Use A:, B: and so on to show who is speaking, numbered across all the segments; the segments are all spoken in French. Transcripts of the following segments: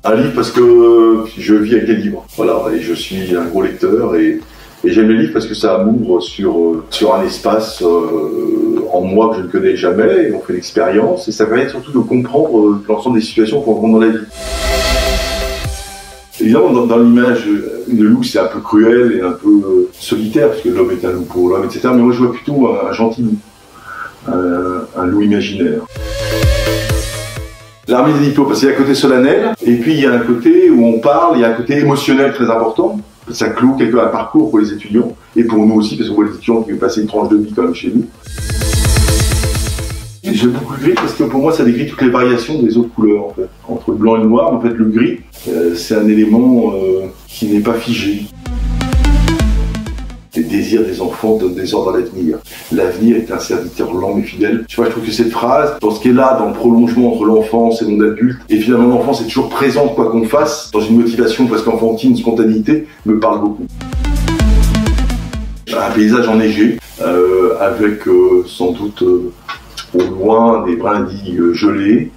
A: Un livre parce que je vis avec des livres, voilà, et je suis un gros lecteur et j'aime les livres parce que ça m'ouvre sur un espace en moi que je ne connais jamais, et on fait l'expérience, et ça permet surtout de comprendre l'ensemble des situations qu'on rencontre dans la vie. Évidemment, dans l'image de loup, c'est un peu cruel et un peu solitaire, parce que l'homme est un loup pour l'homme, etc. Mais moi, je vois plutôt un gentil loup, un loup imaginaire. L'armée des diplômes, parce qu'il y a un côté solennel, et puis il y a un côté où on parle, il y a un côté émotionnel très important. Ça clôt quelque part un parcours pour les étudiants, et pour nous aussi, parce qu'on voit les étudiants qui veulent passer une tranche de vie quand même chez nous. J'aime beaucoup le gris parce que pour moi ça décrit toutes les variations des autres couleurs en fait. Entre le blanc et le noir, en fait le gris, c'est un élément qui n'est pas figé. Les désirs des enfants donnent des ordres à l'avenir. L'avenir est un serviteur lent mais fidèle. Tu vois, je trouve que cette phrase, dans ce qu'elle est là, dans le prolongement entre l'enfance et le monde adulte, et finalement l'enfance est toujours présente quoi qu'on fasse, dans une motivation presque enfantine, une spontanéité, me parle beaucoup. Un paysage enneigé, avec sans doute au loin des brindilles gelées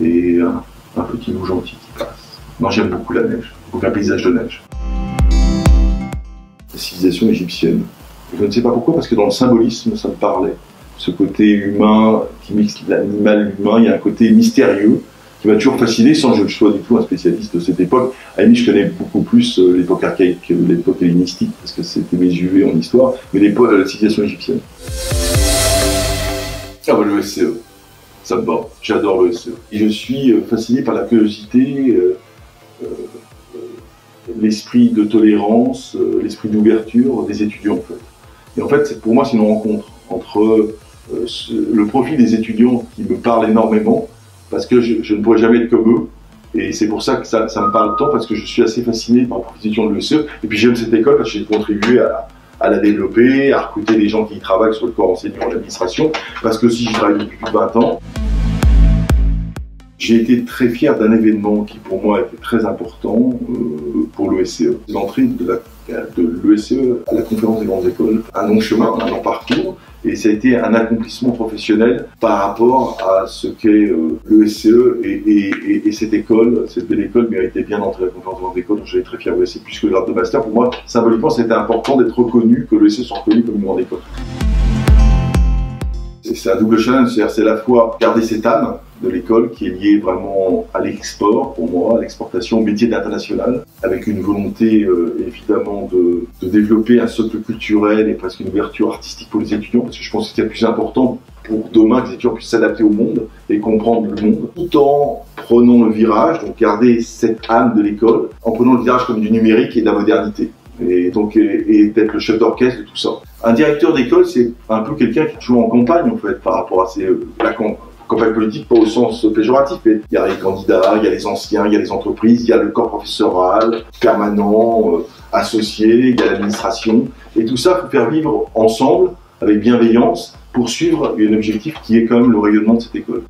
A: et un petit loup gentil qui passe. Non, j'aime beaucoup la neige, beaucoup un paysage de neige. La civilisation égyptienne. Je ne sais pas pourquoi, parce que dans le symbolisme, ça me parlait. Ce côté humain qui mixe l'animal et l'humain, il y a un côté mystérieux qui m'a toujours fasciné, sans que je ne sois du tout un spécialiste de cette époque. À la limite, je connais beaucoup plus l'époque archaïque, l'époque hellénistique, parce que c'était mes UV en histoire, mais la civilisation égyptienne. Ah bah le SCE, ça me bat, j'adore le SCE. Et je suis fasciné par la curiosité, l'esprit de tolérance, l'esprit d'ouverture des étudiants en fait. Et en fait, pour moi, c'est une rencontre entre le profil des étudiants qui me parle énormément, parce que je ne pourrais jamais être comme eux, et c'est pour ça que ça me parle tant, parce que je suis assez fasciné par la profession de l'ESE, et puis j'aime cette école parce que j'ai contribué à la développer, à recruter des gens qui y travaillent sur le corps enseignant et l'administration, parce que si je travaille depuis plus de 20 ans, j'ai été très fier d'un événement qui pour moi était très important pour l'ESCE. L'entrée de l'ESCE à la conférence des grandes écoles, un long chemin, un long parcours, et ça a été un accomplissement professionnel par rapport à ce qu'est l'ESCE et cette école, cette belle école méritait bien d'entrer à la conférence des grandes écoles, donc j'étais très fier de l'ESCE, puisque le grade de master, pour moi, symboliquement, c'était important d'être reconnu, que l'ESCE soit reconnu comme une grande école. C'est un double challenge, c'est-à-dire c'est à la fois garder cette âme de l'école qui est liée vraiment à l'export, pour moi, à l'exportation, au métier d'international, avec une volonté évidemment de développer un socle culturel et presque une ouverture artistique pour les étudiants, parce que je pense que c'est le plus important pour demain que les étudiants puissent s'adapter au monde et comprendre le monde, tout en prenant le virage, donc garder cette âme de l'école, en prenant le virage comme du numérique et de la modernité. Et donc, et d'être le chef d'orchestre de tout ça. Un directeur d'école, c'est un peu quelqu'un qui est toujours en campagne, en fait, par rapport à la campagne politique, pas au sens péjoratif, mais il y a les candidats, il y a les anciens, il y a les entreprises, il y a le corps professoral, permanent, associé, il y a l'administration. Et tout ça, il faut faire vivre ensemble, avec bienveillance, pour suivre un objectif qui est quand même le rayonnement de cette école.